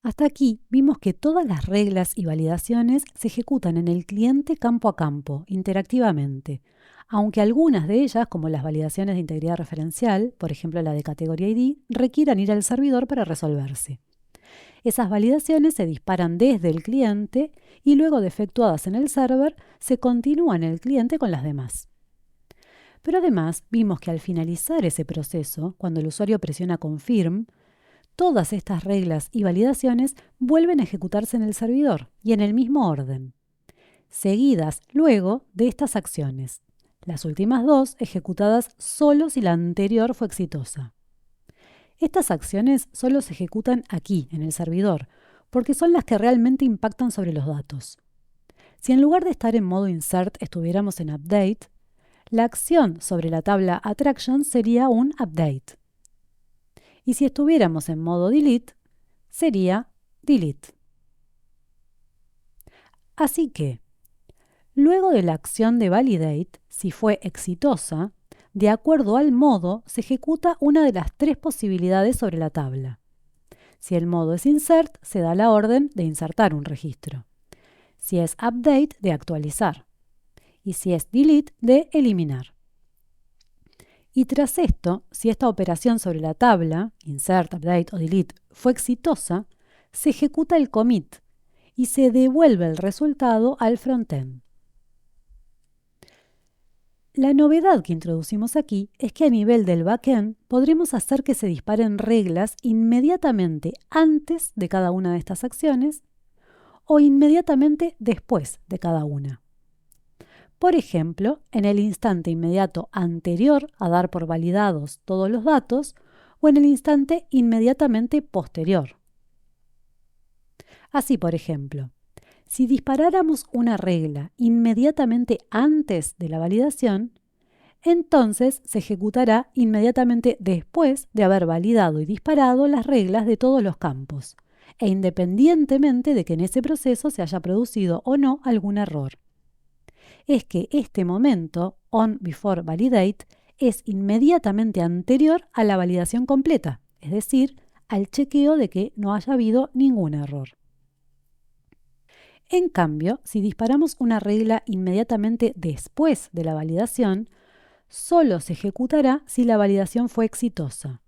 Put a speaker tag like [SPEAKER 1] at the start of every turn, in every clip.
[SPEAKER 1] Hasta aquí vimos que todas las reglas y validaciones se ejecutan en el cliente campo a campo, interactivamente, aunque algunas de ellas, como las validaciones de integridad referencial, por ejemplo la de categoría ID, requieran ir al servidor para resolverse. Esas validaciones se disparan desde el cliente y luego de efectuadas en el server, se continúa en el cliente con las demás. Pero además vimos que al finalizar ese proceso, cuando el usuario presiona Confirm, todas estas reglas y validaciones vuelven a ejecutarse en el servidor y en el mismo orden, seguidas luego de estas acciones, las últimas dos ejecutadas solo si la anterior fue exitosa. Estas acciones solo se ejecutan aquí, en el servidor, porque son las que realmente impactan sobre los datos. Si en lugar de estar en modo insert estuviéramos en update, la acción sobre la tabla attraction sería un update. Y si estuviéramos en modo delete, sería delete. Así que, luego de la acción de validate, si fue exitosa, de acuerdo al modo se ejecuta una de las tres posibilidades sobre la tabla. Si el modo es insert, se da la orden de insertar un registro. Si es update, de actualizar. Y si es delete, de eliminar. Y tras esto, si esta operación sobre la tabla, insert, update o delete, fue exitosa, se ejecuta el commit y se devuelve el resultado al frontend. La novedad que introducimos aquí es que a nivel del backend podremos hacer que se disparen reglas inmediatamente antes de cada una de estas acciones o inmediatamente después de cada una. Por ejemplo, en el instante inmediato anterior a dar por validados todos los datos o en el instante inmediatamente posterior. Así, por ejemplo, si disparáramos una regla inmediatamente antes de la validación, entonces se ejecutará inmediatamente después de haber validado y disparado las reglas de todos los campos, e independientemente de que en ese proceso se haya producido o no algún error. Es que este momento, on before validate, es inmediatamente anterior a la validación completa, es decir, al chequeo de que no haya habido ningún error. En cambio, si disparamos una regla inmediatamente después de la validación, solo se ejecutará si la validación fue exitosa.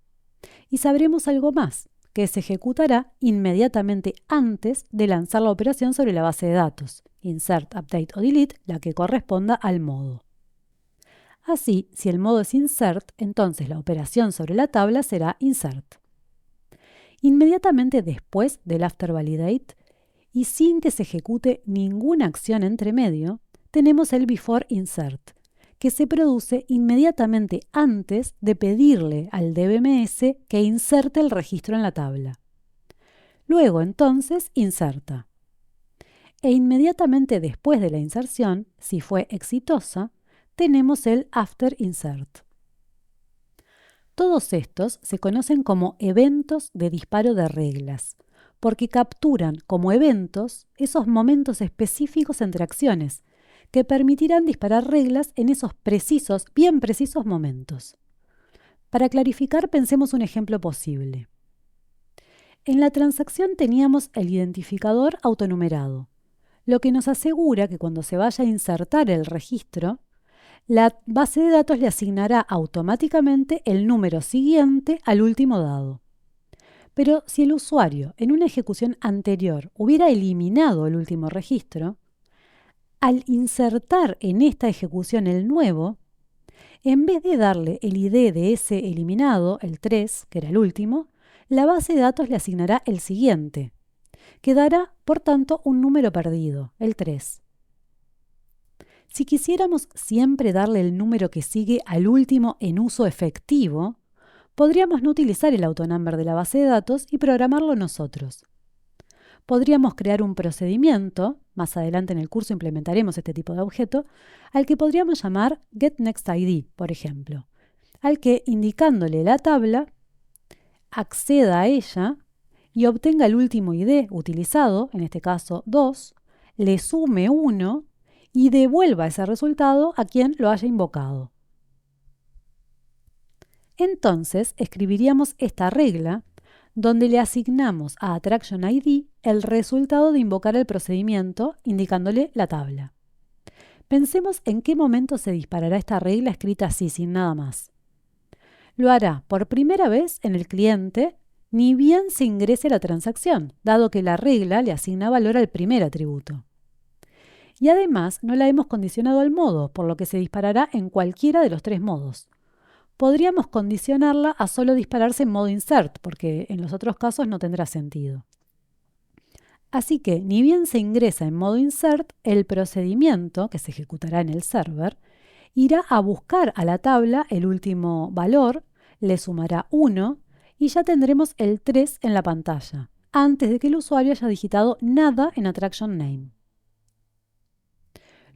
[SPEAKER 1] Y sabremos algo más, que se ejecutará inmediatamente antes de lanzar la operación sobre la base de datos, insert, update o delete, la que corresponda al modo. Así, si el modo es insert, entonces la operación sobre la tabla será insert. Inmediatamente después del after validate, y sin que se ejecute ninguna acción entre medio, tenemos el before insert, que se produce inmediatamente antes de pedirle al DBMS que inserte el registro en la tabla. Luego, entonces, inserta. E inmediatamente después de la inserción, si fue exitosa, tenemos el after insert. Todos estos se conocen como eventos de disparo de reglas, porque capturan como eventos esos momentos específicos entre acciones, que permitirán disparar reglas en esos precisos, bien precisos momentos. Para clarificar, pensemos un ejemplo posible. En la transacción teníamos el identificador autonumerado, lo que nos asegura que cuando se vaya a insertar el registro, la base de datos le asignará automáticamente el número siguiente al último dado. Pero si el usuario en una ejecución anterior hubiera eliminado el último registro, al insertar en esta ejecución el nuevo, en vez de darle el ID de ese eliminado, el 3, que era el último, la base de datos le asignará el siguiente, que dará, por tanto, un número perdido, el 3. Si quisiéramos siempre darle el número que sigue al último en uso efectivo, podríamos no utilizar el autonumber de la base de datos y programarlo nosotros. Podríamos crear un procedimiento, más adelante en el curso implementaremos este tipo de objeto, al que podríamos llamar getNextID, por ejemplo, al que indicándole la tabla, acceda a ella y obtenga el último ID utilizado, en este caso 2, le sume 1 y devuelva ese resultado a quien lo haya invocado. Entonces escribiríamos esta regla donde le asignamos a Attraction ID el resultado de invocar el procedimiento, indicándole la tabla. Pensemos en qué momento se disparará esta regla escrita así, sin nada más. Lo hará por primera vez en el cliente, ni bien se ingrese la transacción, dado que la regla le asigna valor al primer atributo. Y además no la hemos condicionado al modo, por lo que se disparará en cualquiera de los tres modos. Podríamos condicionarla a solo dispararse en modo insert, porque en los otros casos no tendrá sentido. Así que, ni bien se ingresa en modo insert, el procedimiento, que se ejecutará en el server, irá a buscar a la tabla el último valor, le sumará 1 y ya tendremos el 3 en la pantalla, antes de que el usuario haya digitado nada en Attraction Name.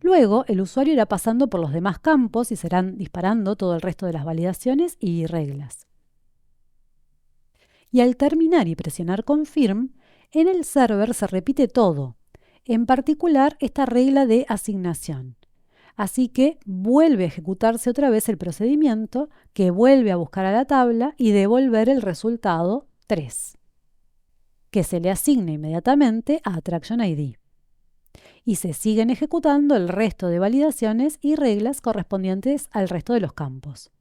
[SPEAKER 1] Luego, el usuario irá pasando por los demás campos y serán disparando todo el resto de las validaciones y reglas. Y al terminar y presionar Confirm, en el server se repite todo, en particular esta regla de asignación. Así que vuelve a ejecutarse otra vez el procedimiento, que vuelve a buscar a la tabla y devolver el resultado 3, que se le asigna inmediatamente a Attraction ID. Y se siguen ejecutando el resto de validaciones y reglas correspondientes al resto de los campos.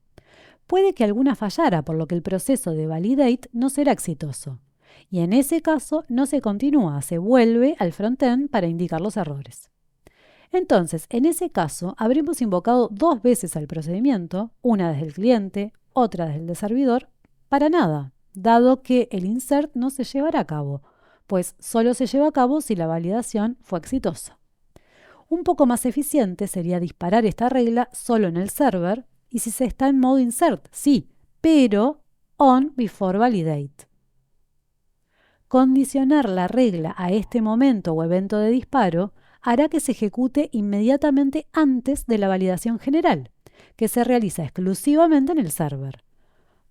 [SPEAKER 1] Puede que alguna fallara, por lo que el proceso de validate no será exitoso. Y en ese caso no se continúa, se vuelve al frontend para indicar los errores. Entonces, en ese caso, habremos invocado 2 veces al procedimiento, una desde el cliente, otra desde el de servidor, para nada, dado que el insert no se llevará a cabo, pues solo se lleva a cabo si la validación fue exitosa. Un poco más eficiente sería disparar esta regla solo en el server y si se está en modo insert, sí, pero on before validate. Condicionar la regla a este momento o evento de disparo hará que se ejecute inmediatamente antes de la validación general, que se realiza exclusivamente en el server.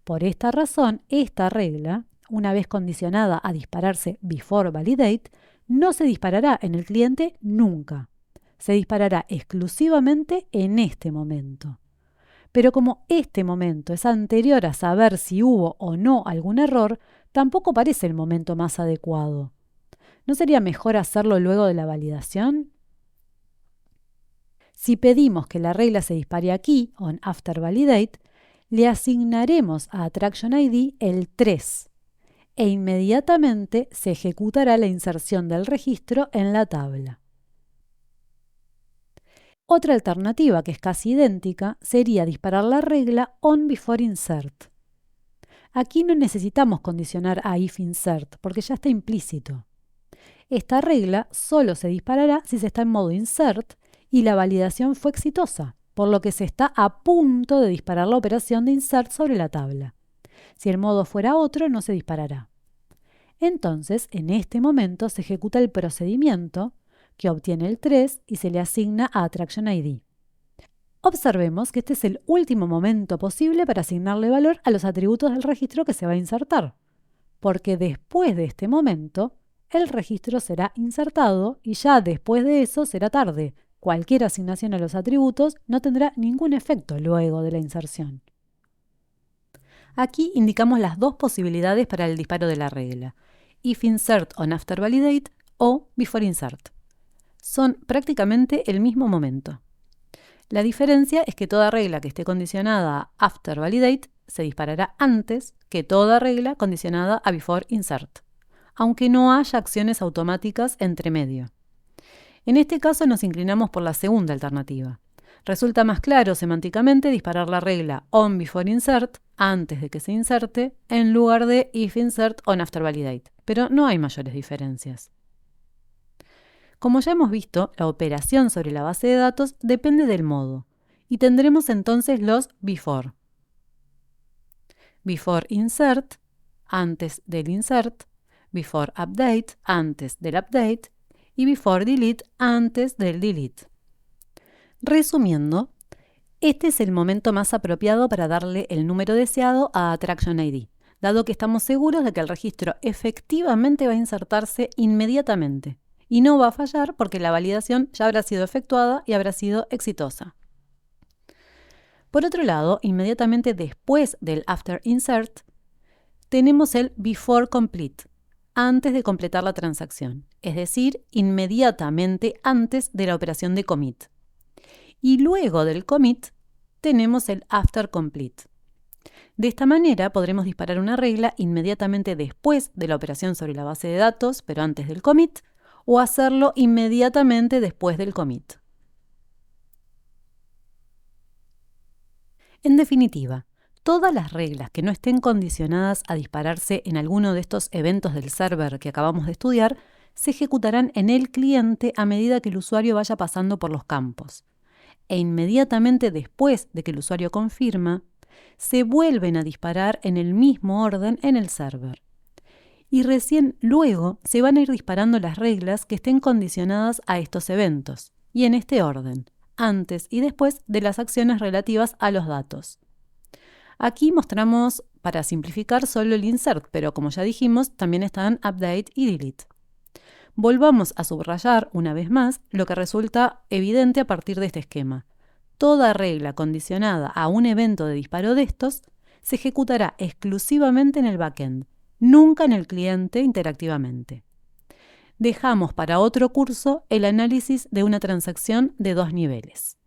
[SPEAKER 1] Por esta razón, esta regla, una vez condicionada a dispararse before validate, no se disparará en el cliente nunca. Se disparará exclusivamente en este momento. Pero como este momento es anterior a saber si hubo o no algún error, tampoco parece el momento más adecuado. ¿No sería mejor hacerlo luego de la validación? Si pedimos que la regla se dispare aquí, on after validate, le asignaremos a Attraction ID el 3 e inmediatamente se ejecutará la inserción del registro en la tabla. Otra alternativa, que es casi idéntica, sería disparar la regla on before insert. Aquí no necesitamos condicionar a if insert, porque ya está implícito. Esta regla solo se disparará si se está en modo insert y la validación fue exitosa, por lo que se está a punto de disparar la operación de insert sobre la tabla. Si el modo fuera otro, no se disparará. Entonces, en este momento se ejecuta el procedimiento, que obtiene el 3 y se le asigna a Attraction ID. Observemos que este es el último momento posible para asignarle valor a los atributos del registro que se va a insertar, porque después de este momento, el registro será insertado y ya después de eso será tarde. Cualquier asignación a los atributos no tendrá ningún efecto luego de la inserción. Aquí indicamos las 2 posibilidades para el disparo de la regla: if insert on after validate o before insert. Son prácticamente el mismo momento. La diferencia es que toda regla que esté condicionada a after validate se disparará antes que toda regla condicionada a before insert, aunque no haya acciones automáticas entre medio. En este caso nos inclinamos por la segunda alternativa. Resulta más claro semánticamente disparar la regla on before insert antes de que se inserte en lugar de if insert on after validate, pero no hay mayores diferencias. Como ya hemos visto, la operación sobre la base de datos depende del modo, y tendremos entonces los before. Before insert, antes del insert, before update, antes del update, y before delete, antes del delete. Resumiendo, este es el momento más apropiado para darle el número deseado a Attraction ID, dado que estamos seguros de que el registro efectivamente va a insertarse inmediatamente y no va a fallar porque la validación ya habrá sido efectuada y habrá sido exitosa. Por otro lado, inmediatamente después del after insert, tenemos el before complete, antes de completar la transacción, es decir, inmediatamente antes de la operación de commit. Y luego del commit tenemos el after complete. De esta manera podremos disparar una regla inmediatamente después de la operación sobre la base de datos, pero antes del commit, o hacerlo inmediatamente después del commit. En definitiva, todas las reglas que no estén condicionadas a dispararse en alguno de estos eventos del server que acabamos de estudiar se ejecutarán en el cliente a medida que el usuario vaya pasando por los campos. E inmediatamente después de que el usuario confirma, se vuelven a disparar en el mismo orden en el server. Y recién luego se van a ir disparando las reglas que estén condicionadas a estos eventos, y en este orden, antes y después de las acciones relativas a los datos. Aquí mostramos, para simplificar, solo el insert, pero como ya dijimos, también están update y delete. Volvamos a subrayar una vez más lo que resulta evidente a partir de este esquema. Toda regla condicionada a un evento de disparo de estos se ejecutará exclusivamente en el backend, nunca en el cliente interactivamente. Dejamos para otro curso el análisis de una transacción de 2 niveles.